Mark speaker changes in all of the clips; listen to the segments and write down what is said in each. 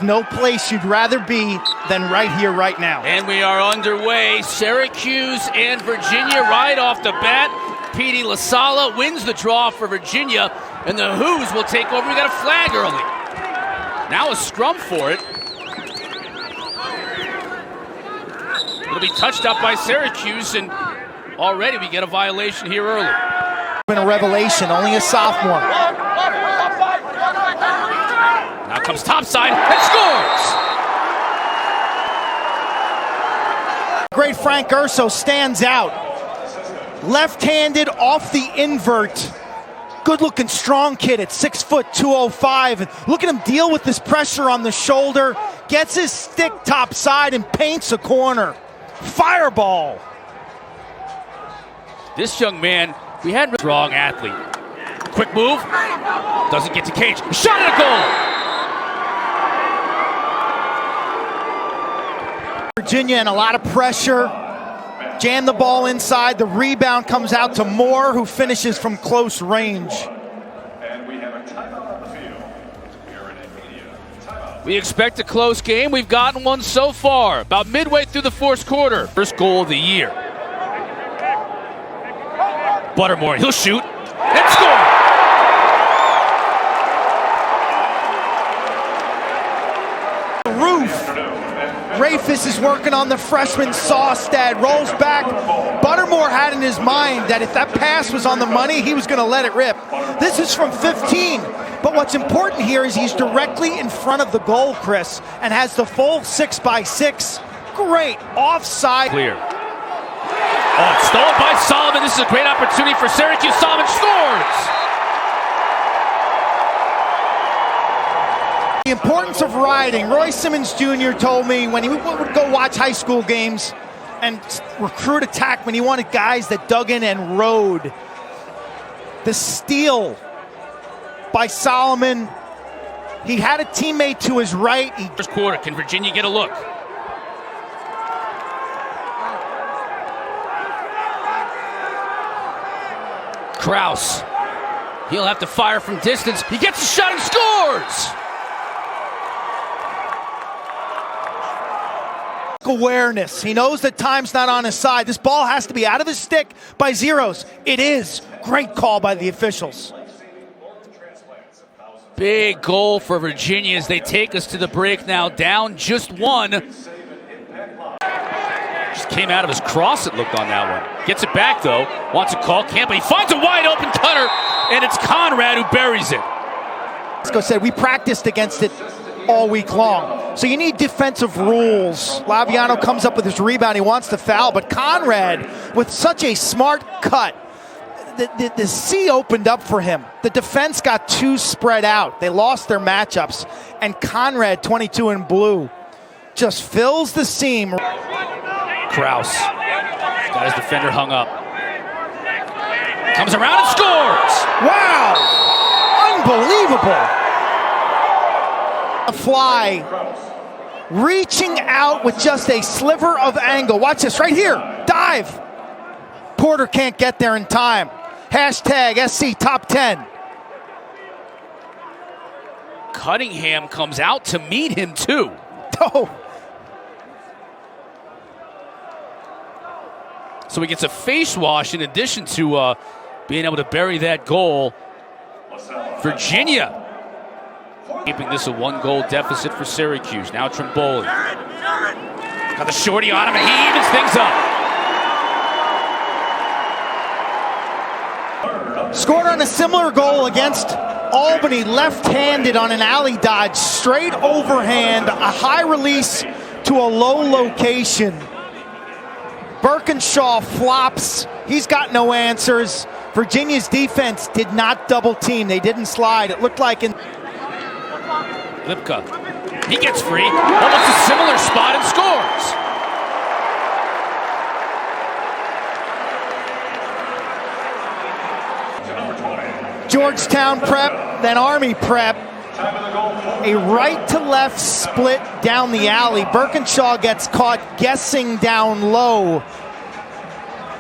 Speaker 1: No place you'd rather be than right here, right now.
Speaker 2: And we are underway. Syracuse and Virginia right off the bat. Petey LaSala wins the draw for Virginia, and the Who's will take over. We got a flag early. Now a scrum for it. It'll be touched up by Syracuse, and already we get a violation here early.
Speaker 1: Been a revelation, only a sophomore.
Speaker 2: Now comes topside and scores!
Speaker 1: Great Frank Urso stands out. Left-handed off the invert. Good-looking, strong kid at 6 foot 205. And look at him deal with this pressure on the shoulder. Gets his stick topside and paints a corner. Fireball.
Speaker 2: This young man, we had a strong athlete. Quick move, doesn't get to cage. Shot at a goal!
Speaker 1: Virginia and a lot of pressure. Jam the ball inside. The rebound comes out to Moore, who finishes from close range.
Speaker 3: And we have a timeout on the field. Here in Amelia. Timeout.
Speaker 2: We expect a close game. We've gotten one so far, about midway through the fourth quarter. First goal of the year. Buttermore, he'll shoot and score!
Speaker 1: Roof. Rehfuss is working on the freshman Sawstad. Rolls back. Buttermore had in his mind that if that pass was on the money, he was going to let it rip. This is from 15. But what's important here is he's directly in front of the goal, Chris, and has the full 6x6. Great offside.
Speaker 2: Clear. Oh, it's stolen by Solomon. This is a great opportunity for Syracuse. Solomon scores!
Speaker 1: The importance of riding. Roy Simmons Jr. told me when he would go watch high school games and recruit attackmen, he wanted guys that dug in and rode. The steal by Solomon. He had a teammate to his right.
Speaker 2: First quarter, can Virginia get a look? Kraus. He'll have to fire from distance. He gets a shot and scores!
Speaker 1: Awareness. He knows that time's not on his side. This ball has to be out of his stick by zeros. It is. Great call by the officials.
Speaker 2: Big goal for Virginia as they take us to the break now, down just one. Just came out of his cross, it looked on that one. Gets it back though, wants a call, can't, but he finds a wide open cutter, and it's Conrad who buries it.
Speaker 1: Let's said we practiced against it all week long. So you need defensive rules. Laviano comes up with his rebound. He wants to foul, but Conrad, with such a smart cut, the sea opened up for him. The defense got too spread out. They lost their matchups, and Conrad, 22 in blue, just fills the seam.
Speaker 2: Kraus got his defender hung up. Comes around and scores!
Speaker 1: Wow! Unbelievable! A fly, reaching out with just a sliver of angle. Watch this right here. Dive. Porter can't get there in time. Hashtag SC Top 10.
Speaker 2: Cunningham comes out to meet him too.
Speaker 1: Oh.
Speaker 2: So he gets a face wash in addition to being able to bury that goal. Virginia keeping this a one-goal deficit for Syracuse. Now Trimboli. Got the shorty on him, and he evens things up.
Speaker 1: Scored on a similar goal against Albany, left-handed on an alley dodge, straight overhand, a high release to a low location. Birkinshaw flops. He's got no answers. Virginia's defense did not double team. They didn't slide. It looked like in
Speaker 2: Lipka, he gets free, almost a similar spot and scores.
Speaker 1: Georgetown prep, then Army prep. A right to left split down the alley. Birkinshaw gets caught guessing down low.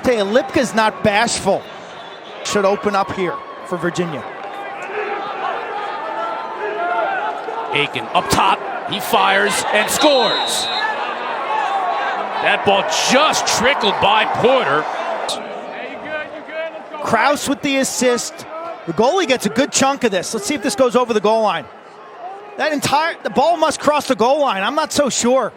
Speaker 1: Tell you, Lipka's not bashful. Should open up here for Virginia.
Speaker 2: Aitken up top, He fires and scores. That ball just trickled by Porter.
Speaker 1: Kraus with the assist. The goalie gets a good chunk of this. Let's see if this goes over the goal line. The ball must cross the goal line. I'm not so sure.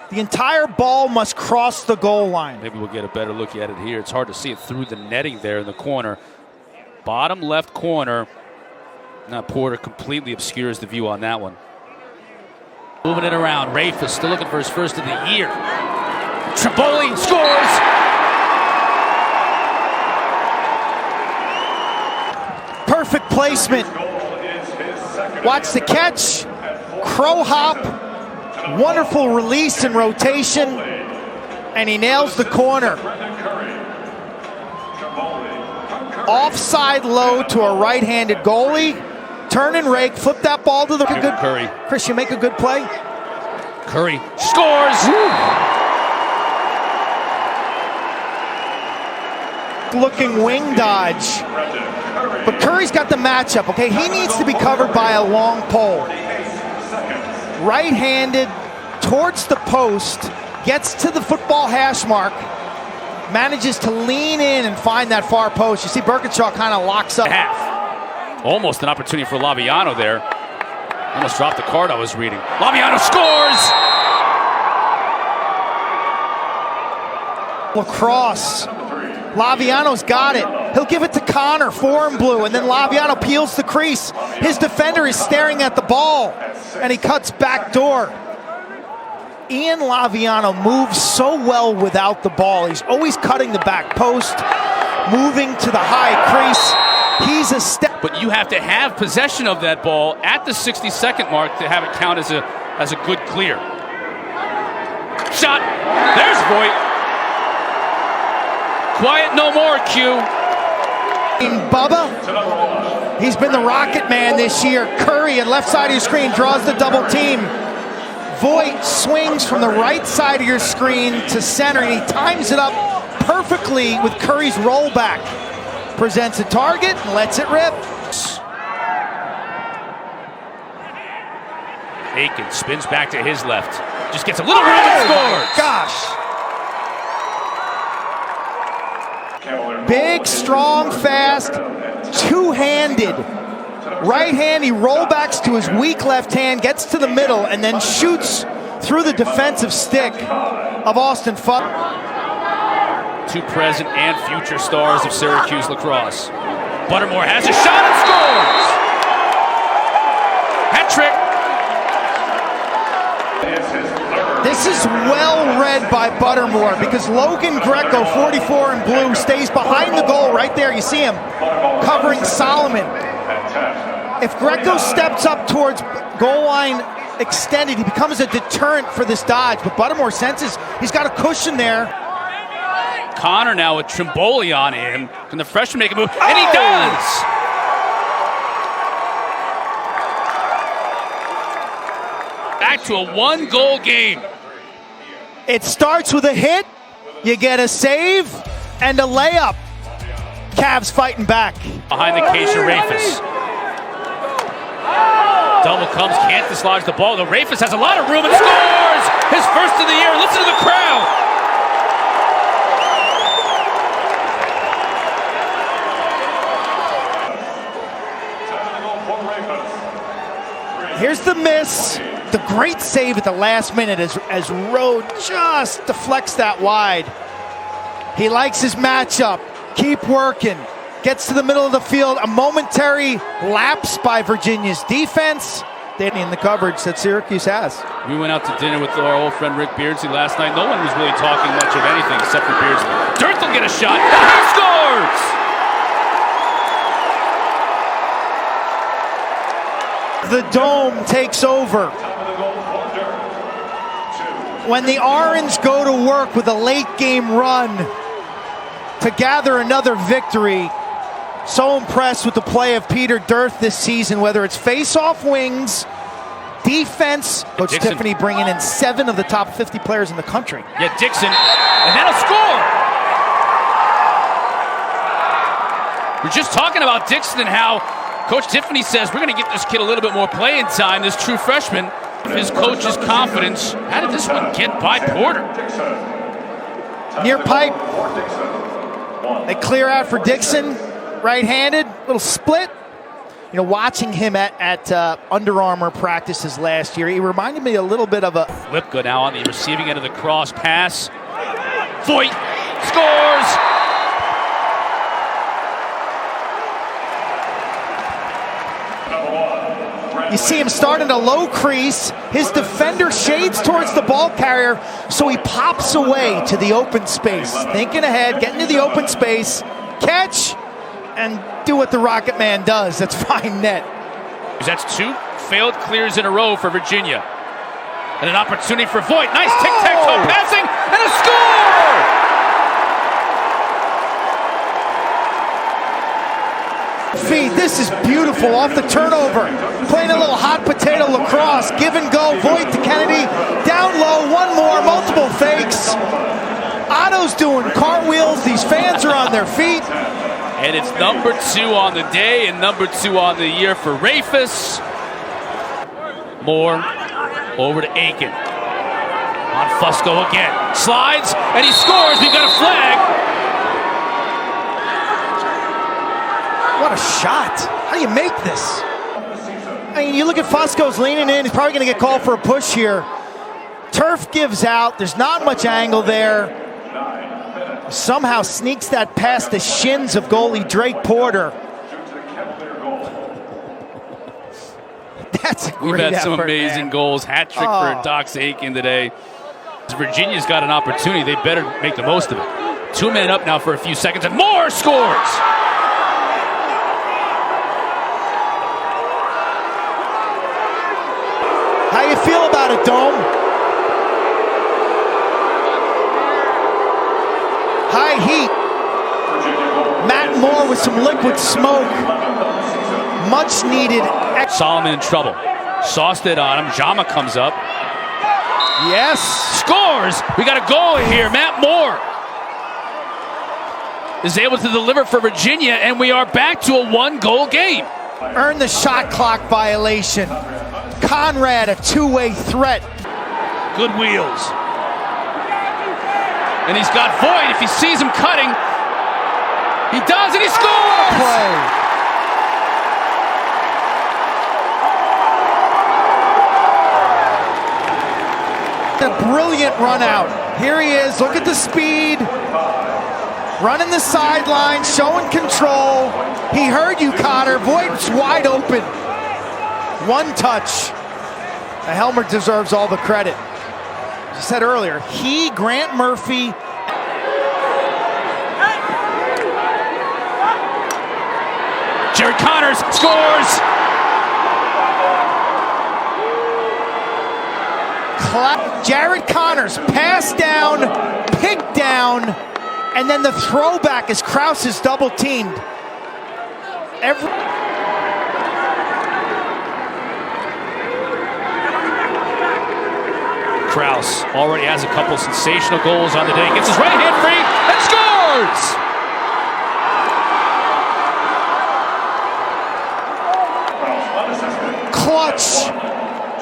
Speaker 1: The entire ball must cross the goal line.
Speaker 2: Maybe we'll get a better look at it here. It's hard to see it through the netting there in the corner. Bottom left corner. Now Porter completely obscures the view on that one. Moving it around. Rehfuss still looking for his first of the year. Triboli scores!
Speaker 1: Perfect placement. Watch the catch. Crow hop. Wonderful release and rotation. And he nails the corner. Offside low to a right-handed goalie. Turn and rake. Flip that ball to the good
Speaker 2: Curry.
Speaker 1: Chris, you make a good play.
Speaker 2: Curry scores!
Speaker 1: Looking wing dodge. But Curry's got the matchup, okay? He needs to be covered by a long pole. Right-handed towards the post, gets to the football hash mark, manages to lean in and find that far post. You see Birkinshaw kind of locks up.
Speaker 2: Almost an opportunity for Laviano there. Almost dropped the card I was reading. Laviano scores!
Speaker 1: Lacrosse. Laviano's got it. He'll give it to Connor, 4 and blue, and then Laviano peels the crease. His defender is staring at the ball, and he cuts back door. Ian Laviano moves so well without the ball. He's always cutting the back post, moving to the high crease. He's a step.
Speaker 2: But you have to have possession of that ball at the 60-second mark to have it count as a good clear. Shot. There's Voigt. Quiet no more, Q.
Speaker 1: Bubba, he's been the rocket man this year. Curry on left side of your screen draws the double team. Voigt swings from the right side of your screen to center, and he times it up perfectly with Curry's rollback. Presents a target and lets it rip.
Speaker 2: Aitken spins back to his left. Just gets a little room and scores.
Speaker 1: Gosh. Big, strong, fast, two-handed. Right hand, he rollbacks to his weak left hand, gets to the middle, and then shoots through the defensive stick of Austin Fudd.
Speaker 2: Two present and future stars of Syracuse Lacrosse. Buttermore has a shot and scores! Hat trick!
Speaker 1: This is well read by Buttermore because Logan Greco, 44 in blue, stays behind the goal right there. You see him covering Solomon. If Greco steps up towards goal line extended, he becomes a deterrent for this dodge. But Buttermore senses he's got a cushion there.
Speaker 2: Connor now with Triboli on him. Can the freshman make a move? And he does! Back to a one-goal game.
Speaker 1: It starts with a hit, you get a save, and a layup. Cavs fighting back.
Speaker 2: Behind the case of Rehfuss. Double comes, can't dislodge the ball. The Rehfuss has a lot of room and scores! His first of the year. Listen to the crowd.
Speaker 1: Here's the miss. The great save at the last minute as Rode just deflects that wide. He likes his matchup. Keep working. Gets to the middle of the field. A momentary lapse by Virginia's defense. In the coverage that Syracuse has.
Speaker 2: We went out to dinner with our old friend Rick Beardsley last night. No one was really talking much of anything except for Beardsley. Dirth will get a shot. And he scores!
Speaker 1: The dome takes over. When the Orange go to work with a late game run to gather another victory, so impressed with the play of Peter Dirth this season, whether it's face-off wings, defense. Coach
Speaker 2: Dixon.
Speaker 1: Tiffany bringing in 7 of the top 50 players in the country.
Speaker 2: Yeah, Dixon, and that'll score! We're just talking about Dixon and how Coach Tiffany says we're going to get this kid a little bit more playing time, this true freshman. His coach's confidence. How did this one get by Porter?
Speaker 1: Near pipe. They clear out for Dixon. Right-handed, little split. You know, watching him at Under Armour practices last year, he reminded me a little bit of a...
Speaker 2: Lipka now on the receiving end of the cross pass. Voigt scores!
Speaker 1: You see him starting a low crease. His defender shades towards the ball carrier, so he pops away to the open space. Thinking ahead, getting to the open space, catch, and do what the Rocket Man does. That's fine net.
Speaker 2: That's 2 failed clears in a row for Virginia. And an opportunity for Voigt. Nice tic-tac-toe passing, and a score!
Speaker 1: Feed, this is beautiful off the turnover. Playing a little hot potato lacrosse. Give and go, Voigt to Kennedy. Down low, one more, multiple fakes. Otto's doing cartwheels. These fans are on their feet.
Speaker 2: And it's number 2 on the day and number 2 on the year for Rehfuss. Moore over to Aitken. On Fusco again. Slides, and he scores. We've got a flag.
Speaker 1: What a shot. How do you make this? I mean, you look at Fusco's leaning in. He's probably going to get called for a push here. Turf gives out. There's not much angle there. Somehow sneaks that past the shins of goalie Drake Porter. That's a great
Speaker 2: We've had some
Speaker 1: effort,
Speaker 2: amazing
Speaker 1: man.
Speaker 2: goals. Hat trick for Dox Aitken today. Virginia's got an opportunity. They better make the most of it. 2 men up now for a few seconds, and Moore scores!
Speaker 1: How you feel about it, Dome? High heat. Matt Moore with some liquid smoke. Much needed.
Speaker 2: Solomon in trouble. Sauced it on him. Jama comes up.
Speaker 1: Yes.
Speaker 2: Scores! We got a goal here. Matt Moore is able to deliver for Virginia, and we are back to a 1-goal game.
Speaker 1: Earned the shot clock violation. Conrad, a two-way threat.
Speaker 2: Good wheels. And he's got Voigt. If he sees him cutting, he does, and he scores!
Speaker 1: Play. A brilliant run out. Here he is. Look at the speed. Running the sideline, showing control. He heard you, Connor. Voigt's wide open. One touch. The Helmer deserves all the credit. As I said earlier, he, Grant Murphy.
Speaker 2: Jared Connors scores!
Speaker 1: Jared Connors, pass down, pick down, and then the throwback as Kraus is double teamed.
Speaker 2: Kraus already has a couple sensational goals on the day. Gets his right hand free and scores!
Speaker 1: Clutch,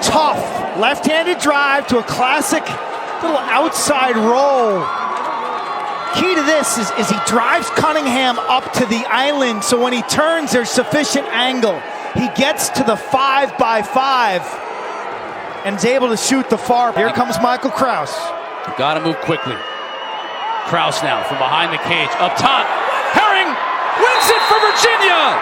Speaker 1: tough, left-handed drive to a classic little outside roll. Key to this is he drives Cunningham up to the island, so when he turns, there's sufficient angle. He gets to the 5x5 and is able to shoot the far. Here comes Michael Kraus.
Speaker 2: Got to move quickly. Kraus now from behind the cage, up top. Herring wins it for Virginia!